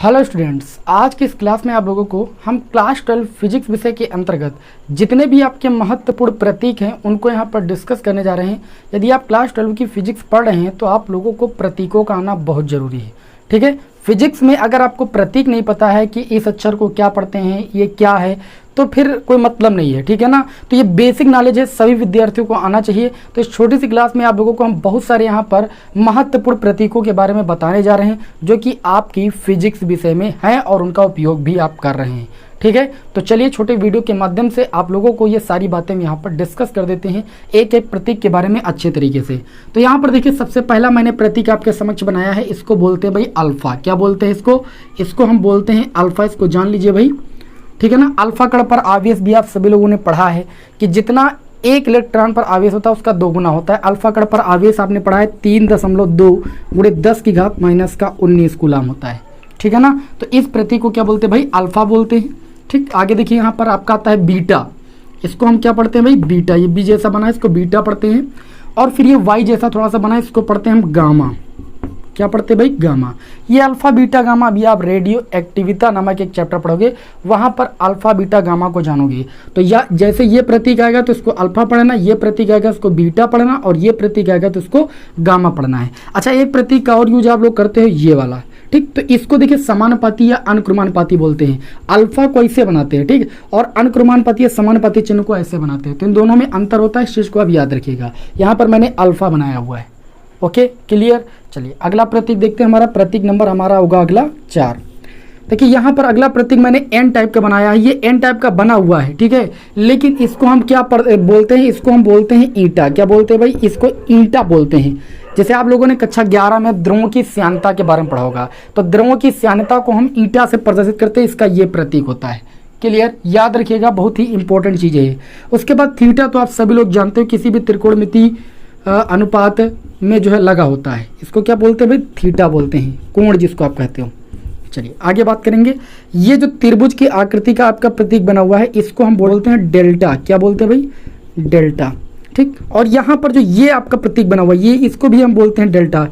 Hello students, आज की इस क्लास में आप लोगों को हम क्लास 12 फिजिक्स विषय के अंतर्गत जितने भी आपके महत्वपूर्ण प्रतीक हैं उनको यहाँ पर डिस्कस करने जा रहे हैं। यदि आप क्लास 12 की फिजिक्स पढ़ रहे हैं तो आप लोगों को प्रतीकों का आना बहुत ज़रूरी है। ठीक है, फिजिक्स में अगर आपको प्रतीक नहीं पता है कि इस अक्षर को क्या पढ़ते हैं, ये क्या है, तो फिर कोई मतलब नहीं है। ठीक है ना, तो ये बेसिक नॉलेज है, सभी विद्यार्थियों को आना चाहिए। तो इस छोटी सी क्लास में आप लोगों को हम बहुत सारे यहाँ पर महत्वपूर्ण प्रतीकों के बारे में बताने जा रहे हैं जो कि आपकी फिजिक्स विषय में हैं और उनका उपयोग भी आप कर रहे हैं। ठीक है, तो चलिए छोटे वीडियो के माध्यम से आप लोगों को ये सारी बातें हम यहाँ पर डिस्कस कर देते हैं एक एक प्रतीक के बारे में अच्छे तरीके से। तो यहाँ पर देखिए, सबसे पहला मैंने प्रतीक आपके समक्ष बनाया है, इसको बोलते हैं भाई अल्फा। क्या बोलते हैं इसको हम बोलते हैं अल्फा। इसको जान लीजिए भाई। ठीक है ना, अल्फा कण पर आवेश भी आप सभी लोगों ने पढ़ा है कि जितना एक इलेक्ट्रॉन पर आवेश होता है उसका 2 गुना होता है। अल्फा कण पर आवेश आपने पढ़ा है 3.2 गुणे 10⁻⁻19 कूलम होता है। ठीक है ना, तो इस प्रतीक को क्या बोलते हैं भाई? अल्फा बोलते हैं। ठीक, आगे देखिए यहाँ पर आपका आता है बीटा। इसको हम क्या पढ़ते हैं भाई? बीटा। ये बी जैसा बना है इसको बीटा पढ़ते हैं। और फिर ये वाई जैसा थोड़ा सा बना है इसको पढ़ते हैं हम गामा। क्या पढ़ते हैं भाई? गामा। ये अल्फा बीटा गामा, अभी आप रेडियो एक्टिविता नामक एक चैप्टर पढ़ोगे, वहां पर अल्फा बीटा गामा को जानोगे। तो या जैसे ये प्रतीक आएगा तो इसको अल्फा पढ़ना, ये प्रतीक आएगा इसको बीटा पढ़ना, और ये प्रतीक आएगा तो इसको गामा पढ़ना है। अच्छा, एक प्रतीक का और यूज आप लोग करते हो, ये वाला। ठीक, तो इसको देखिए समानुपाती या अनुक्रमानुपाती बोलते हैं। अल्फा को ऐसे बनाते हैं, ठीक, और अनुक्रमानुपाती या समानुपाती चिन्ह को ऐसे बनाते हैं। तो इन दोनों में अंतर होता है, इस चीज को आप याद रखिएगा। यहाँ पर मैंने अल्फा बनाया हुआ है। Okay, clear. चलिए अगला प्रतीक देखते हैं। हमारा प्रतीक नंबर हमारा होगा अगला 4। देखिए यहाँ पर अगला प्रतीक मैंने एन टाइप का बनाया है। ये एन टाइप का बना हुआ है, ठीक है, लेकिन इसको हम क्या बोलते हैं? इसको हम बोलते हैं ईंटा। क्या बोलते हैं भाई? इसको ईंटा बोलते हैं। जैसे आप लोगों ने कक्षा 11 में द्रव्यों की श्यानता के बारे में पढ़ा होगा, तो द्रव्यों की श्यानता को हम ईंटा से प्रदर्शित करते हैं। इसका ये प्रतीक होता है। क्लियर, याद रखिएगा, बहुत ही इंपॉर्टेंट चीज़ है। उसके बाद थीटा तो आप सभी लोग जानते हो, किसी भी त्रिकोणमिति अनुपात में जो है लगा होता है। इसको क्या बोलते हैं भाई? थीटा बोलते हैं, कोण जिसको आप कहते हो। चलिए आगे बात करेंगे। ये जो त्रिभुज की आकृति का आपका प्रतीक बना हुआ है इसको हम बोलते हैं डेल्टा। क्या बोलते हैं भाई? डेल्टा। ठीक, और यहाँ पर जो ये आपका प्रतीक बना हुआ है, ये इसको भी हम बोलते हैं डेल्टा।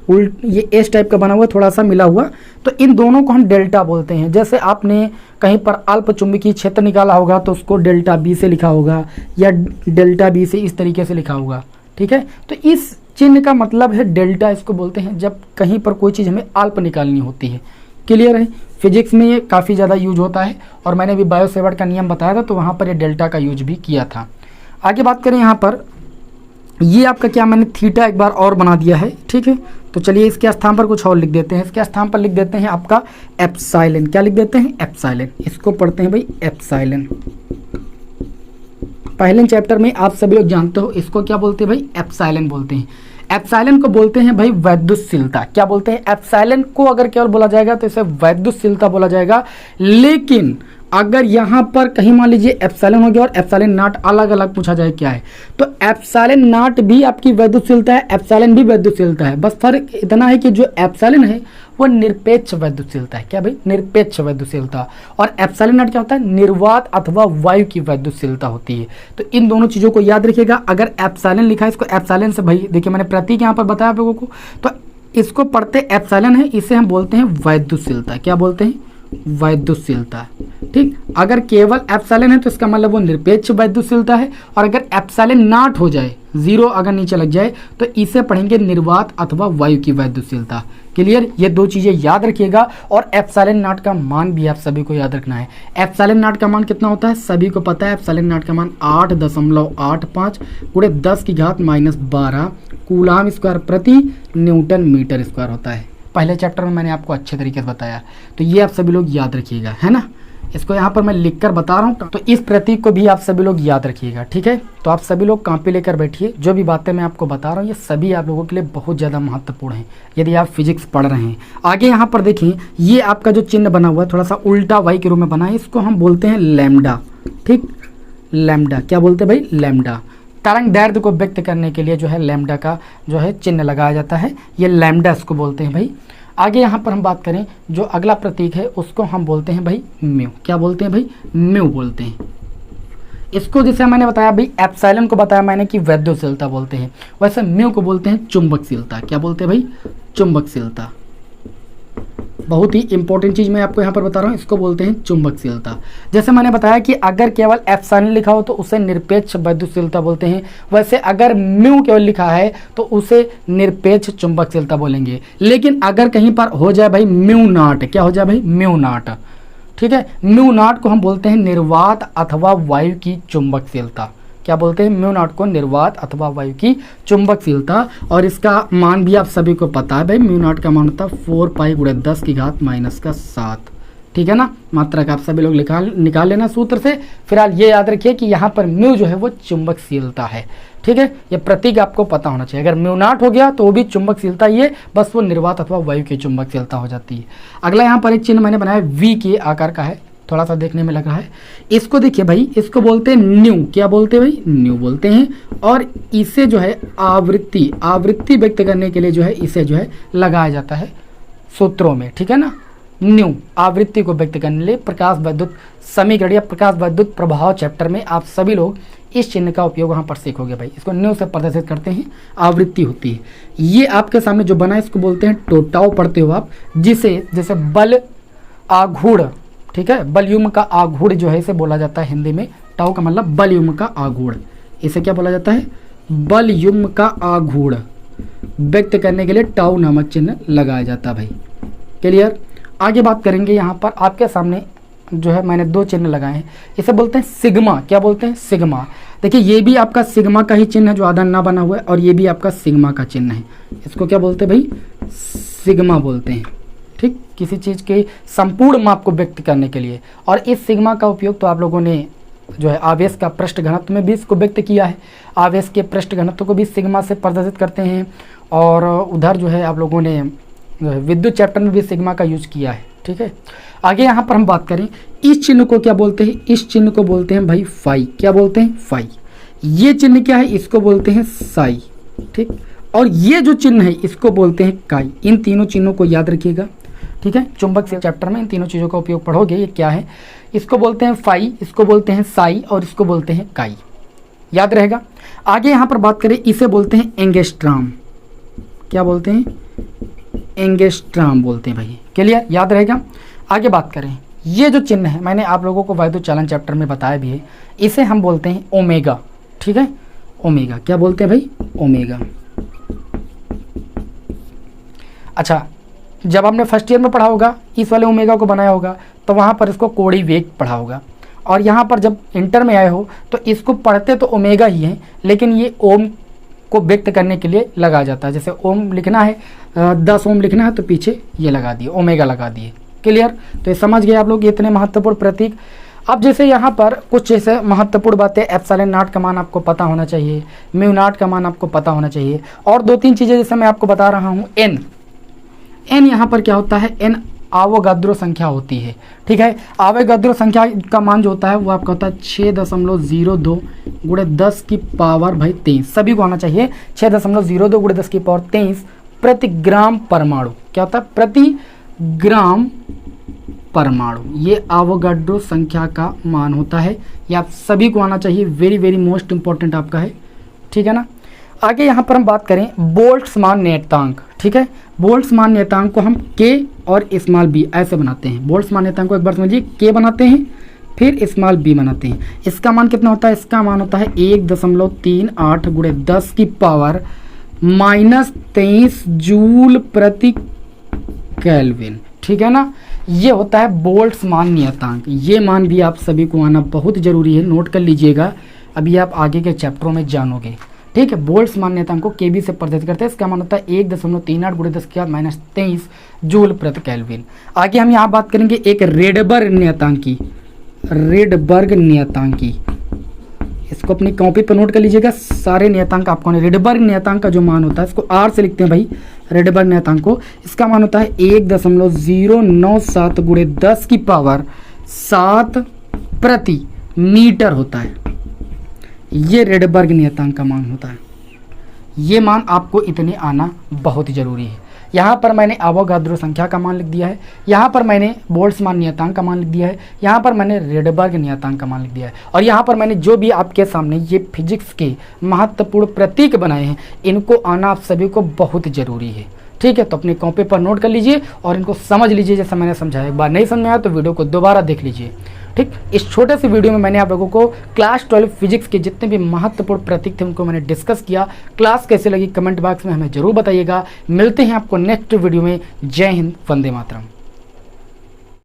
ये एस टाइप का बना हुआ, थोड़ा सा मिला हुआ, तो इन दोनों को हम डेल्टा बोलते हैं। जैसे आपने कहीं पर अल्प चुंबकीय क्षेत्र निकाला होगा तो उसको डेल्टा बी से लिखा होगा, या डेल्टा बी से इस तरीके से लिखा होगा। ठीक है, तो इस चिन्ह का मतलब है डेल्टा। इसको बोलते हैं जब कहीं पर कोई चीज़ हमें अल्प निकालनी होती है। क्लियर है, फिजिक्स में ये काफ़ी ज़्यादा यूज होता है, और मैंने भी बायो सेवर्ट का नियम बताया था तो वहाँ पर ये डेल्टा का यूज भी किया था। आगे बात करें, यहाँ पर ये आपका क्या, मैंने थीटा एक बार और बना दिया है। ठीक है, तो चलिए इसके स्थान पर कुछ और लिख देते हैं। इसके स्थान पर लिख देते हैं आपका एप्सिलॉन। क्या लिख देते हैं? एप्सिलॉन। इसको पढ़ते हैं भाई एप्सिलॉन। पहले चैप्टर में आप सभी लोग जानते हो इसको क्या बोलते हैं भाई? एप्सिलॉन बोलते हैं। एप्सिलॉन को बोलते हैं भाई वैद्युतशीलता। क्या बोलते हैं? एप्सिलॉन को अगर केवल बोला जाएगा तो इसे वैद्युतशीलता बोला जाएगा। लेकिन अगर यहाँ पर कहीं मान लीजिए एप्सिलॉन हो गया और एप्सिलॉन नॉट अलग अलग पूछा जाए क्या है, तो एप्सिलॉन नॉट भी आपकी वैद्युतशीलता है, एप्सिलॉन भी वैद्युतशीलता है। बस फर्क इतना है कि जो एप्सिलॉन है वो निरपेक्ष वैद्युतशीलता है। क्या भाई? निरपेक्ष वैद्युतशीलता। और एप्सिलॉन नॉट क्या होता है? निर्वात अथवा वायु की वैद्युतशीलता होती है। तो इन दोनों चीजों को याद रखिएगा। अगर एप्सिलॉन लिखा है, इसको एप्सिलॉन से भाई देखिए मैंने प्रतीक यहाँ पर बताया आप लोगों को, तो इसको पढ़ते एप्सिलॉन है, इसे हम बोलते हैं वैद्युतशीलता। क्या बोलते हैं? वैद्युतशीलता। ठीक, अगर केवल एप्सिलॉन है तो इसका मतलब वो निरपेक्ष वैद्युतशीलता है, और अगर एप्सिलॉन नॉट हो जाए, 0 अगर नीचे लग जाए, तो इसे पढ़ेंगे निर्वात अथवा वायु की वैद्युतशीलता। क्लियर, ये 2 चीजें याद रखिएगा। और एप्सिलॉन नॉट का मान भी आप सभी को याद रखना है। एप्सिलॉन नॉट का मान कितना होता है? सभी को पता है। एप्सिलॉन नॉट का मान 8.85 गुणे 10⁻12 कूलम स्क्वायर प्रति न्यूटन मीटर स्क्वायर होता है। पहले चैप्टर में मैंने आपको अच्छे तरीके से बताया, तो ये आप सभी लोग याद रखिएगा, है ना। इसको यहाँ पर मैं लिखकर बता रहा हूँ, तो इस प्रतीक को भी आप सभी लोग याद रखिएगा। ठीक है, तो आप सभी लोग कॉपी लेकर बैठिए। जो भी बातें मैं आपको बता रहा हूँ ये सभी आप लोगों के लिए बहुत ज़्यादा महत्वपूर्ण है यदि आप फिजिक्स पढ़ रहे हैं। आगे यहाँ पर देखिए, ये आपका जो चिन्ह बना हुआ है थोड़ा सा उल्टा वाई के रूप में बना है, इसको हम बोलते हैं लैम्डा। ठीक, लैम्डा। क्या बोलते हैं भाई? लैम्डा। तरंग दैर्ध्य को व्यक्त करने के लिए जो है लैम्डा का जो है चिन्ह लगाया जाता है, ये लैम्डा इसको बोलते हैं भाई। आगे यहाँ पर हम बात करें, जो अगला प्रतीक है उसको हम बोलते हैं भाई म्यू। क्या बोलते हैं भाई? म्यू बोलते हैं। इसको जैसे मैंने बताया भाई, एप्सिलॉन को बताया मैंने कि वैद्युतशीलता बोलते हैं, वैसे म्यू को बोलते हैं चुंबकशीलता। क्या बोलते हैं भाई? चुंबकशीलता। बहुत ही इंपॉर्टेंट चीज़ मैं आपको यहाँ पर बता रहा हूँ, इसको बोलते हैं चुंबकशीलता। जैसे मैंने बताया कि अगर केवल एप्सिलॉन लिखा हो तो उसे निरपेक्ष विद्युतशीलता बोलते हैं, वैसे अगर म्यू केवल लिखा है तो उसे निरपेक्ष चुंबकशीलता बोलेंगे। लेकिन अगर कहीं पर हो जाए भाई म्यू नॉट, क्या हो जाए भाई म्यू नॉट, ठीक है, म्यू नॉट को हम बोलते हैं निर्वात अथवा वायु की चुंबकशीलता। क्या बोलते हैं? म्यू नॉट को निर्वात अथवा वायु की चुंबकशीलता। और इसका मान भी आप सभी को पता है भाई, म्यू नॉट का मान होता है 4 पाई गुणे 10 की घात माइनस का 7, ठीक है ना। मात्रक आप सभी लोग निकाल लेना सूत्र से। फिलहाल ये याद रखिए कि यहाँ पर म्यू जो है वो चुंबकशीलता है, ठीक है, ये प्रतीक आपको पता होना चाहिए। अगर म्यू नॉट हो गया तो वो भी चुंबकशीलता ही है, बस वो निर्वात अथवा वायु की चुंबकशीलता हो जाती है। अगला यहाँ पर एक चिन्ह मैंने बनाया वी के आकार का है, थोड़ा सा देखने में लग रहा है। इसको देखिए भाई, इसको बोलते हैं न्यू। क्या बोलते हैं भाई? न्यू बोलते हैं। और इसे जो है आवृत्ति व्यक्त करने के लिए जो है इसे जो है लगाया जाता है सूत्रों में, ठीक है ना। न्यू आवृत्ति को व्यक्त करने के लिए प्रकाश विद्युत समीकरण या प्रकाश विद्युत प्रभाव चैप्टर में आप सभी लोग इस चिन्ह का उपयोग वहां पर सीखोगे भाई। इसको न्यू से प्रदर्शित करते हैं, आवृत्ति होती है। ये आपके सामने जो बना है इसको बोलते हैं टोटाओ, पढ़ते हो आप, जिसे जैसे बल आघूर्ण, ठीक है, बलयुम का आघूर्ण जो है इसे बोला जाता है हिंदी में। टाउ का मतलब बलयुम का आघूर्ण, इसे क्या बोला जाता है? बलयुम का आघूर्ण व्यक्त करने के लिए टाउ नामक चिन्ह लगाया जाता है भाई। क्लियर? आगे बात करेंगे। यहाँ पर आपके सामने जो है मैंने 2 चिन्ह लगाए हैं, इसे बोलते हैं सिग्मा। क्या बोलते हैं? सिग्मा। देखिए ये भी आपका सिग्मा का ही चिन्ह है जो आधा ना बना हुआ है, और ये भी आपका सिग्मा का चिन्ह है। इसको क्या बोलते हैं भाई? सिग्मा बोलते हैं, ठीक, किसी चीज़ के संपूर्ण माप को व्यक्त करने के लिए। और इस सिग्मा का उपयोग तो आप लोगों ने जो है आवेश का पृष्ठ घनत्व में भी इसको व्यक्त किया है। आवेश के पृष्ठ घनत्व को भी सिग्मा से प्रदर्शित करते हैं। और उधर जो है आप लोगों ने विद्युत चैप्टर में भी सिग्मा का यूज किया है, ठीक है। आगे यहाँ पर हम बात करें, इस चिन्ह को क्या बोलते हैं? इस चिन्ह को बोलते हैं भाई फाई। क्या बोलते हैं? फाई। ये चिन्ह क्या है? इसको बोलते हैं साई, ठीक। और ये जो चिन्ह है इसको बोलते हैं काई। इन तीनों चिन्हों को याद रखिएगा, ठीक है। चुंबक से चैप्टर में इन तीनों चीज़ों का उपयोग पढ़ोगे। ये क्या है? इसको बोलते हैं फाई, इसको बोलते हैं साई, और इसको बोलते हैं काई। याद रहेगा। आगे यहाँ पर बात करें, इसे बोलते हैं एंगस्ट्राम। क्या बोलते हैं? एंगस्ट्राम बोलते हैं भाई। क्लियर? याद रहेगा। आगे बात करें, ये जो चिन्ह है मैंने आप लोगों को वैद्युत चालन चैप्टर में बताया भी है, इसे हम बोलते हैं ओमेगा, ठीक है। ओमेगा। क्या बोलते हैं भाई? ओमेगा। अच्छा, जब आपने फर्स्ट ईयर में पढ़ा होगा इस वाले ओमेगा को बनाया होगा तो वहाँ पर इसको कोणीय वेग पढ़ा होगा। और यहाँ पर जब इंटर में आए हो तो इसको पढ़ते तो ओमेगा ही है, लेकिन ये ओम को व्यक्त करने के लिए लगाया जाता है। जैसे ओम लिखना है, 10 ओम लिखना है तो पीछे ये लगा दिए, ओमेगा लगा दिए। क्लियर? तो ये समझ गए आप लोग, ये इतने महत्वपूर्ण प्रतीक। अब जैसे यहाँ पर कुछ जैसे महत्वपूर्ण बातें, एप्सिलॉन नॉट का मान आपको पता होना चाहिए, म्यू नॉट का मान आपको पता होना चाहिए, और 2-3 चीज़ें जैसे मैं आपको बता रहा हूँ। एन यहाँ पर क्या होता है? एन आवोगाद्रो संख्या होती है, ठीक है। आवोगाद्रो संख्या का मान जो होता है वो आपका होता है 6.02 गुणे 10 की पावर भाई 23। सभी को आना चाहिए 6.02 गुणे 10 की पावर 23 प्रति ग्राम परमाणु। क्या होता है? प्रति ग्राम परमाणु। ये आवोगाड्रो संख्या का मान होता है, ये आप सभी को आना चाहिए। वेरी वेरी मोस्ट इंपॉर्टेंट आपका है, ठीक है ना। आगे यहाँ पर हम बात करें बोल्ट्जमान नियतांक, ठीक है। बोल्ट्जमान नियतांक को हम के और स्मॉल बी ऐसे बनाते हैं। बोल्ट्जमान नियतांक को एक बार समझिए, के बनाते हैं फिर स्मॉल बी बनाते हैं। इसका मान कितना होता है? इसका मान होता है 1.38 गुणे 10 की पावर -23 जूल प्रति केल्विन, ठीक है ना। ये होता है बोल्ट्जमान नियतांक। ये मान भी आप सभी को आना बहुत जरूरी है, नोट कर लीजिएगा, अभी आप आगे के चैप्टरों में जानोगे, ठीक है। बोल्ट्जमान नियतांक को केबी से प्रदर्शित करते हैं। इसका मान होता है 1.38 गुणे 10 की घात -23 जूल प्रति केल्विन। आगे हम यहाँ बात करेंगे एक रेडबर्ग नियतांक की। रेडबर्ग नियतांक की, इसको अपनी कॉपी पर नोट कर लीजिएगा। सारे नियतांक आपको, रेडबर्ग नियतांक का जो मान होता है इसको आर से लिखते हैं भाई, रेडबर्ग नियतांक को। इसका मान होता है 1.097 गुणे 10 की पावर 7 प्रति मीटर होता है। ये रेडबर्ग नियतांक का मान होता है। ये मान आपको इतने आना बहुत जरूरी है। यहाँ पर मैंने आवोगाद्रो संख्या का मान लिख दिया है, यहाँ पर मैंने बोल्ट्जमान नियतांक का मान लिख दिया है, यहाँ पर मैंने रेडबर्ग नियतांक का मान लिख दिया है, और यहाँ पर मैंने जो भी आपके सामने ये फिजिक्स के महत्वपूर्ण प्रतीक बनाए हैं इनको आना आप सभी को बहुत ज़रूरी है, ठीक है, तो अपने कॉपी पर नोट कर लीजिए और इनको समझ लीजिए जैसा मैंने समझाया। एक बार नहीं समझ में आया तो वीडियो को दोबारा देख लीजिए। ठीक, इस छोटे से वीडियो में मैंने आप लोगों को क्लास 12 फिजिक्स के जितने भी महत्वपूर्ण प्रतीक थे उनको मैंने डिस्कस किया। क्लास कैसे लगी कमेंट बॉक्स में हमें जरूर बताइएगा। मिलते हैं आपको नेक्स्ट वीडियो में। जय हिंद, वंदे मातरम।